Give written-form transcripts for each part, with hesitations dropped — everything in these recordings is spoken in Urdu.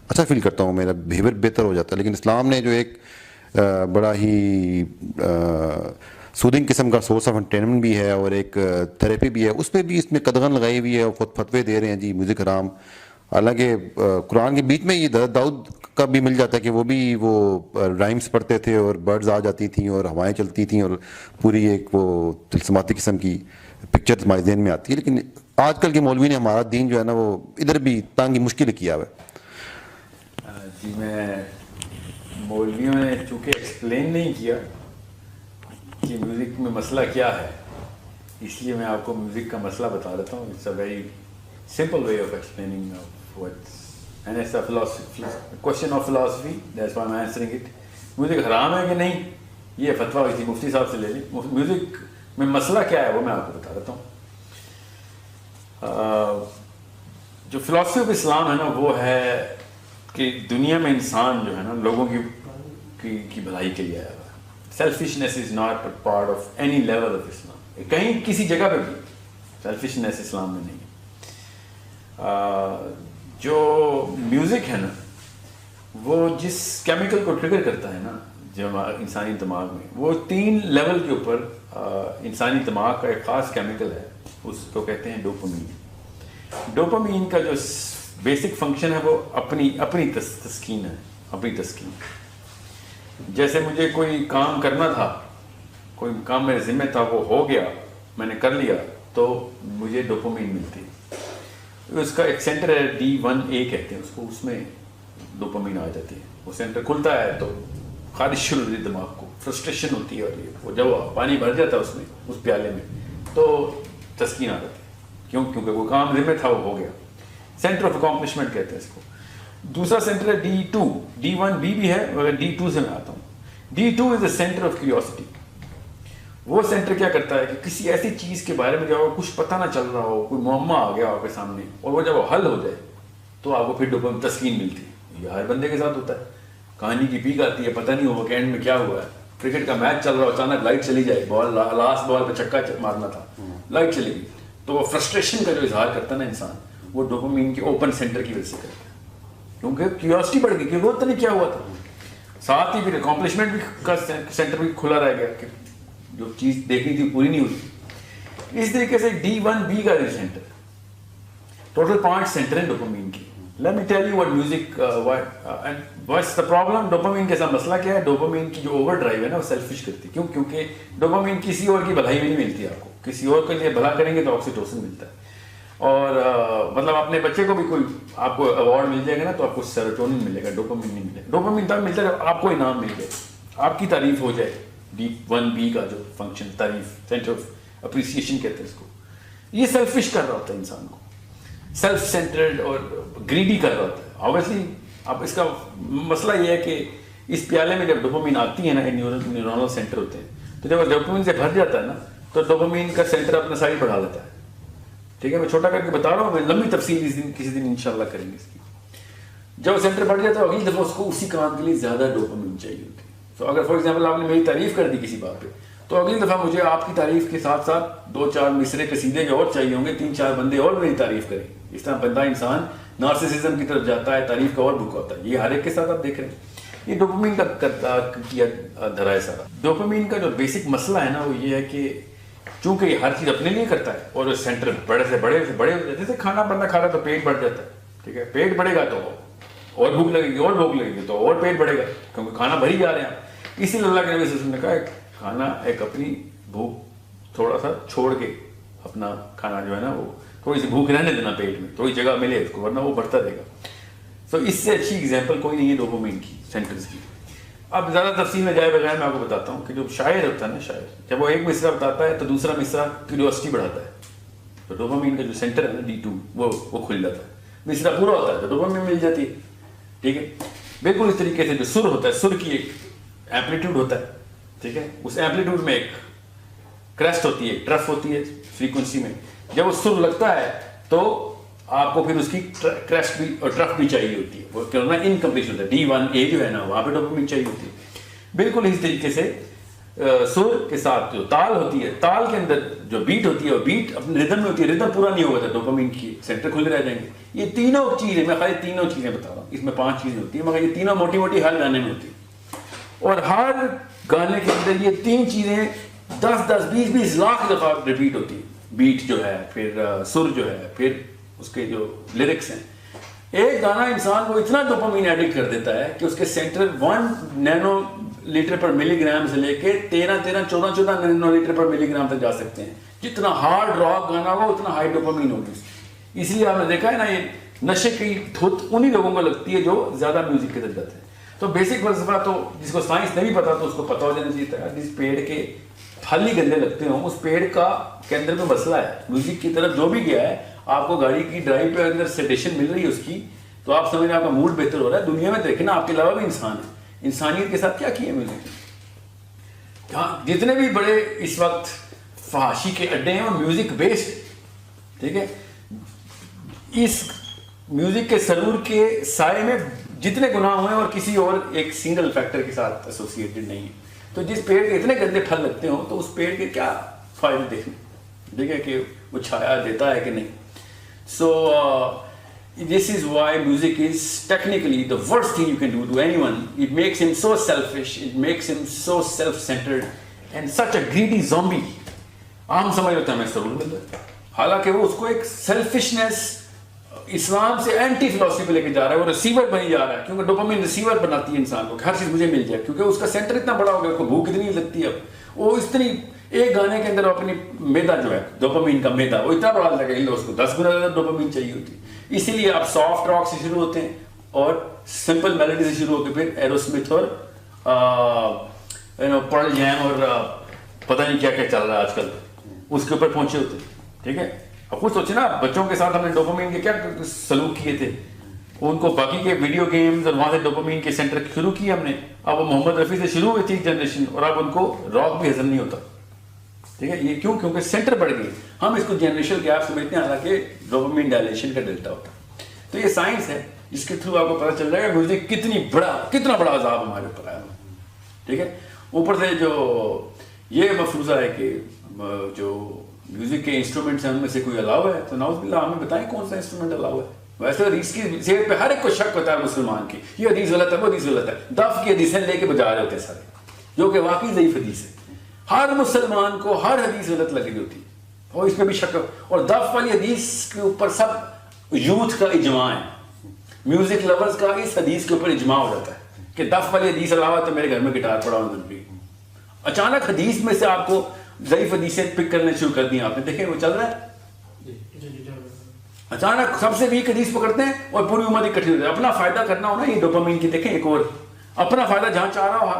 اچھا فیل کرتا ہوں، میرا بیہیویئر بہتر ہو جاتا ہے. لیکن اسلام نے جو ایک بڑا ہی سودنگ قسم کا سورس آف انٹرٹینمنٹ بھی ہے اور ایک تھراپی بھی ہے، اس پہ بھی اس میں قدغن لگائی ہوئی ہے اور خود فتوے دے رہے ہیں جی میوزک حرام. حالانکہ قرآن کے بیچ میں یہ داؤد کا بھی مل جاتا ہے کہ وہ بھی وہ رائمز پڑھتے تھے اور برڈز آ جاتی تھیں اور ہوائیں چلتی تھیں اور پوری ایک وہ تلسماتی قسم کی پکچر ہمارے ذہن میں آتی ہے. لیکن آج کل کے مولوی نے ہمارا دین جو ہے نا وہ ادھر بھی تانگی مشکل کیا ہوا ہے. جی میں مولویوں نے چونکہ ایکسپلین نہیں کیا کہ میوزک میں مسئلہ کیا ہے، اس لیے میں آپ کو میوزک کا مسئلہ بتا دیتا ہوں. It's a very simple way of explaining what's and it's a philosophy question of philosophy, that's why I am answering it. Music حرام ہے کہ نہیں، یہ فتویٰ کسی مفتی صاحب سے لے لیں. میوزک میں مسئلہ کیا ہے وہ میں آپ کو بتا دیتا ہوں. جو فلاسفی آف اسلام ہے نا وہ ہے کہ دنیا میں انسان جو ہے نا لوگوں کی بھلائی کے لیے آیا ہوا ہے. Selfishness is not a part of any level of Islam. کہیں کسی جگہ پہ بھی سیلفشنیس اسلام میں نہیں ہے. جو میوزک ہے نا وہ جس کیمیکل کو ٹریگر کرتا ہے نا جو انسانی دماغ میں، وہ 3 لیول کے اوپر انسانی دماغ کا ایک خاص کیمیکل ہے، اس کو کہتے ہیں ڈوپامین. ڈوپامین کا جو بیسک فنکشن ہے وہ اپنی تسکین ہے، اپنی تسکین. جیسے مجھے کوئی کام کرنا تھا، کوئی کام میرے ذمہ تھا، وہ ہو گیا، میں نے کر لیا تو مجھے ڈوپامین ملتی. اس کا ایک سینٹر ہے D1A کہتے ہیں اس کو، اس میں ڈوپامین آ جاتی ہے. وہ سینٹر کھلتا ہے تو خارش شروع ہوتی ہے دماغ کو، فرسٹریشن ہوتی ہے اور وہ جب پانی بھر جاتا ہے اس میں اس پیالے میں تو تسکین آ جاتی ہے. کیونکہ وہ کام ذمہ تھا وہ ہو گیا. سینٹر آف اکامپلشمنٹ کہتے ہیں اس کو. دوسرا سینٹر ہے D2. D1B بھی ہے مگر D2 سے میں آتا ہوں. D2 is a centre of curiosity. وہ سینٹر کیا کرتا ہے کہ کسی ایسی چیز کے بارے میں جب کچھ پتہ نہ چل رہا ہو، کوئی معمہ آ گیا آپ کے سامنے اور وہ جب وہ حل ہو جائے تو آپ کو پھر ڈوپامین تسکین ملتی ہے. یہ ہر بندے کے ساتھ ہوتا ہے. کہانی کی پیک آتی ہے، پتہ نہیں ہوا کہ اینڈ میں کیا ہوا ہے. کرکٹ کا میچ چل رہا ہو، اچانک لائٹ چلی جائے، بال لاسٹ بال پہ چھکا مارنا تھا، لائٹ چلی گئی، تو وہ فرسٹریشن کا جو اظہار کرتا ہے نا انسان، وہ ڈوپامین کے اوپن سینٹر کی وجہ سے کرتا ہے. کیونکہ کیوریوسٹی بڑھ گئی کہ وہ تو نہیں کیا ہوا تھا. ساتھ ہی پھر اکامپلشمنٹ بھی کا سینٹر بھی کھلا رہ گیا کہ جو چیز دیکھنی تھی پوری نہیں ہوئی. اس طریقے سے D1B کا جو سینٹر، ٹوٹل 5 سینٹر ہیں ڈوپامین کی. Let me tell you what music, and what's the problem. Dopamine کے ساتھ مسئلہ کیا ہے؟ ڈوپامین کی جو اوور ڈرائیو ہے نا وہ سیلفش کرتی ہے. کیوں؟ کیونکہ ڈوپامین کسی اور کی بھلائی بھی نہیں ملتی آپ کو. کسی اور کے لیے بھلا کریں گے تو آکسیٹوسن ملتا ہے. اور مطلب اپنے بچے کو بھی کوئی آپ کو ایوارڈ مل جائے گا نا تو آپ کو سیروٹونن ملے گا، ڈوپامین نہیں ملے گا. ڈوپامین تب ملتا ہے جب آپ کو انعام مل جائے، آپ کی تعریف ہو جائے. D1B کا جو فنکشن تعریف، سینٹر آف اپریسیشن کہتے ہیں اس کو. یہ سیلفش کر رہا ہوتا ہے انسان کو، سیلف سینٹرڈ اور گریڈی کر رہا ہوتا ہے. آبویسلی اب اس کا مسئلہ یہ ہے کہ اس پیالے میں جب ڈوپامین آتی ہے نا، نیورونل سینٹر ہوتے ہیں، تو جب ڈوپامین سے بھر جاتا ہے نا تو ڈوپامین کا سینٹر اپنا سائڈ بڑھا لیتا ہے. ٹھیک ہے، میں چھوٹا کر کے بتا رہا ہوں، میں لمبی تفصیل کسی دن انشاءاللہ کریں گے اس کی. جب سینٹر بڑھ جاتا ہے اگلی دفعہ اس کو اسی کام کے لیے زیادہ ڈوپامین چاہیے ہوتی ہے. تو اگر فار ایگزامپل آپ نے میری تعریف کر دی کسی بات پہ، تو اگلی دفعہ مجھے آپ کی تعریف کے ساتھ ساتھ 2-4 مصرے قصیدے کے اور چاہیے ہوں گے، 3-4 بندے اور میری تعریف کریں. اس طرح بندہ انسان نارسسزم کی طرف جاتا ہے، تعریف کا اور بھوکا ہوتا ہے. یہ ہر ایک کے ساتھ آپ دیکھ رہے ہیں. یہ ڈوپامین کا کیا دھرا ہے سارا. ڈوپامین کا جو بیسک مسئلہ ہے نا وہ یہ ہے کہ چونکہ یہ ہر چیز اپنے لیے کرتا ہے اور سینٹر بڑے سے بڑے جیسے کھانا بندہ کھا رہا ہے تو پیٹ بڑھ جاتا ہے. ٹھیک ہے، پیٹ بڑھے گا تو اور بھوک لگے گی، اور بھوک لگے گی تو اور پیٹ بڑھے گا، کیونکہ کھانا بھر ہی جا رہے ہیں. اسی لیے اللہ کے نبی صلی اللہ علیہ وسلم نے کہا کھانا ایک اپنی بھوک تھوڑا سا چھوڑ کے اپنا کھانا جو ہے نا وہ تھوڑی سی بھوک رہنے دینا پیٹ میں، تھوڑی جگہ ملے اس کو، ورنہ وہ بڑھتا رہے گا. تو اس سے اچھی ایگزامپل کوئی نہیں ہے ڈوپامین کی سینٹرز کی. اب زیادہ تفصیل میں جائے بغیر میں آپ کو بتاتا ہوں کہ جو شاعر ہوتا ہے نا، شاعر جب وہ ایک مصرع بتاتا ہے تو دوسرا مصرع کیوریوسٹی بڑھاتا ہے. تو ڈوپامین کا جو سینٹر ہے نا D2 وہ کھل جاتا ہے. مصرع پورا ہوتا ہے تو ڈوپامین مل جاتی ہے. ٹھیک ہے، بالکل اس طریقے سے جو سر ہوتا ہے، سر کی ایک ایمپلیٹیوڈ ہوتا ہے. ٹھیک ہے، اس ایمپلیٹیوڈ میں ایک کریسٹ ہوتی ہے، ٹرف ہوتی ہے فریکوینسی میں. جب وہ سر لگتا ہے تو آپ کو پھر اس کی کریسٹ بھی اور ٹرف بھی چاہیے ہوتی ہے. وہ کہنا انکمپلیٹ ہوتا ہے. D1A جو ہے نا وہاں پہ ڈوپامین چاہیے ہوتی ہے. بالکل اسی طریقے سے سر کے ساتھ جو تال ہوتی ہے، تال کے اندر جو بیٹ ہوتی ہے وہ بیٹ اپنے ردم میں ہوتی ہے، ردم پورا نہیں ہوگا تو ڈوپامین کی سینٹر کھلے رہ جائیں گے. یہ تینوں چیزیں، میں خالی تینوں چیزیں بتا رہا ہوں، اس میں 5 چیزیں ہوتی ہیں مگر یہ تینوں موٹی موٹی ہر گانے میں ہوتی ہیں. اور ہر گانے کے اندر یہ 3 چیزیں 10-20 لاکھ دفعہ ریپیٹ ہوتی ہیں. بیٹ جو ہے، پھر سر جو ہے، پھر اس کے جو لیرکس ہیں. ایک گانا انسان کو اتنا ڈوپامین ایڈکٹ کر دیتا ہے کہ اس کے سینٹر 1 نینو لیٹر پر ملی گرام سے لے کے 13-14 نینو لیٹر پر ملی گرام تک جا سکتے ہیں. جتنا ہارڈ راک گانا ہوگا اتنا ہائی ڈوپامین ہوگی. اس لیے آپ نے دیکھا ہے نا، یہ نشے کی دھت انہی لوگوں کو لگتی ہے جو زیادہ میوزک کی طرف جاتے ہیں. تو بیسک فلسفہ تو جس کو سائنس نہیں پتا تو اس کو پتہ ہو جانا چاہیے تھا. جس پیڑ کے پھل ہی گندے لگتے ہوں اس پیڑ کا کے اندر میں مسئلہ ہے. میوزک کی طرف جو بھی گیا ہے، آپ کو گاڑی کی ڈرائیو پہ اندر سیڈیشن مل رہی ہے اس کی، تو آپ سمجھ رہے ہیں آپ کا موڈ بہتر ہو رہا ہے. دنیا میں دیکھیں نا، آپ کے علاوہ بھی انسان ہے، انسانیت کے ساتھ کیا کیا میوزک. ہاں، جتنے بھی بڑے اس وقت فحاشی کے اڈے ہیں وہ میوزک بیسڈ. ٹھیک ہے، اس میوزک کے سرور کے سائے میں جتنے گناہ ہوئے اور کسی اور ایک سنگل فیکٹر کے ساتھ ایسوسیٹڈ نہیں ہے. تو جس پیڑ کے اتنے گندے پھل لگتے ہوں تو اس پیڑ کے کیا فائدے دیکھیں، دیکھیں کہ وہ چھایا دیتا ہے کہ نہیں. سو this is why music is technically the worst thing you can do to anyone. It makes him so selfish, it makes him so self-centered and such a greedy zombie. عام سمجھ ہوتا ہے میں ضرور مل رہا ہے، حالانکہ وہ اس کو ایک سیلفشنس اسلام سے اینٹی فلسفی پہ لے کے جا رہا ہے. وہ ریسیور بنی جا رہا ہے، کیونکہ ڈوپامین ریسیور بناتی ہے انسان کو، ہر چیز مجھے مل جائے، کیونکہ اس کا سینٹر اتنا بڑا ہو گیا، اس کو بھوک اتنی لگتی ہے. اب وہ اتنی ایک گانے کے اندر اپنی میدا جو ہے ڈوپامین کا میدا وہ اتنا بڑا لگا، اس کو 10 گنا زیادہ ڈوپامین چاہیے ہوتی. اسی لیے آپ سافٹ راک سے شروع ہوتے ہیں اور سمپل میلوڈی سے شروع ہو کے پھر ایروسمتھ اور پرل جیم اور پتہ نہیں کیا کیا چل رہا ہے آج کل، اس کے اوپر پہنچے ہوتے ہیں. ٹھیک ہے، اب خود سوچیں نا، بچوں کے ساتھ ہم نے ڈوپامین کے کیا سلوک کیے تھے، ان کو باقی کے ویڈیو گیمز اور وہاں سے ڈوپامین کے سینٹر شروع کیے ہم نے. اب وہ محمد رفیع سے شروع ہوئی تھی جنریشن، اور اب ان کو راک بھی ہضم نہیں ہوتا. ٹھیک ہے، یہ کیوں؟ کیونکہ سینٹر بڑھ گئی. ہم اس کو جنریشن گیپ سمجھتے ہیں، حالانکہ ڈوپامین ڈائلیشن کا ڈیلٹا ہوتا ہے. تو یہ سائنس ہے جس کے تھرو آپ کو پتہ چل جائے گا میوزک کتنا بڑا عذاب ہمارے اوپر آیا. ٹھیک ہے، اوپر سے جو یہ مفروضہ ہے کہ جو میوزک کے انسٹرومنٹس ہیں ان میں سے کوئی الاؤ ہے، تو نعوذ باللہ ہمیں بتائیں کون سا انسٹرومنٹ الاؤ ہے. ویسے حدیث کی صحت پہ ہر ایک کو شک ہوتا ہے مسلمان کی، یہ حدیث غلط ہے، وہ حدیث غلط ہے. دف کی حدیثیں لے کے بجا رہے ہوتے ہیں سارے، جو کہ واقعی ضعیف حدیث ہے. ہر مسلمان کو ہر حدیث غلط لگ رہی ہوتی ہے اور اس میں بھی شک. اور دف والی حدیث کے اوپر سب یوتھ کا اجماع ہے، میوزک لورز کا اس حدیث کے اوپر اجماع ہو جاتا ہے کہ دف والی حدیث علاوہ تو میرے گھر میں گٹار پڑا ہونا ضروری. اچانک حدیث میں سے آپ کو ضعیف حدیثیں پک کرنے شروع کر دی. آپ نے دیکھیں وہ چل رہا ہے، اچانک سب سے ویک حدیث پکڑتے ہیں اور پوری امت اکٹھی ہوتی ہے. اپنا فائدہ کرنا ہونا، یہ ڈوپامین کی دیکھیں ایک اور اپنا فائدہ جہاں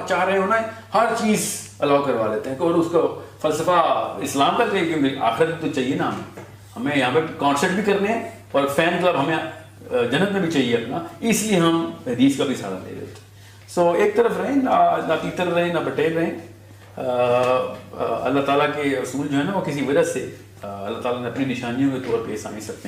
چاہ رہے ہونا ہے، ہر چیز الاؤ کروا لیتے ہیں. اور اس کو فلسفہ اسلام کا کہ آخرت تو چاہیے نا، ہمیں یہاں پہ کانسرٹ بھی کرنے ہیں اور فین کلب ہمیں جنت میں بھی چاہیے اپنا، اس لیے ہم حدیث کا بھی سہارا لے رہے تھے. سو ایک طرف رہیں، نہ تیتر رہیں نہ بٹیر رہیں. اللہ تعالیٰ کے اصول جو ہے نا وہ کسی وجہ سے اللہ تعالیٰ نے اپنی نشانیوں کے طور پہ سمجھ سکتے ہیں.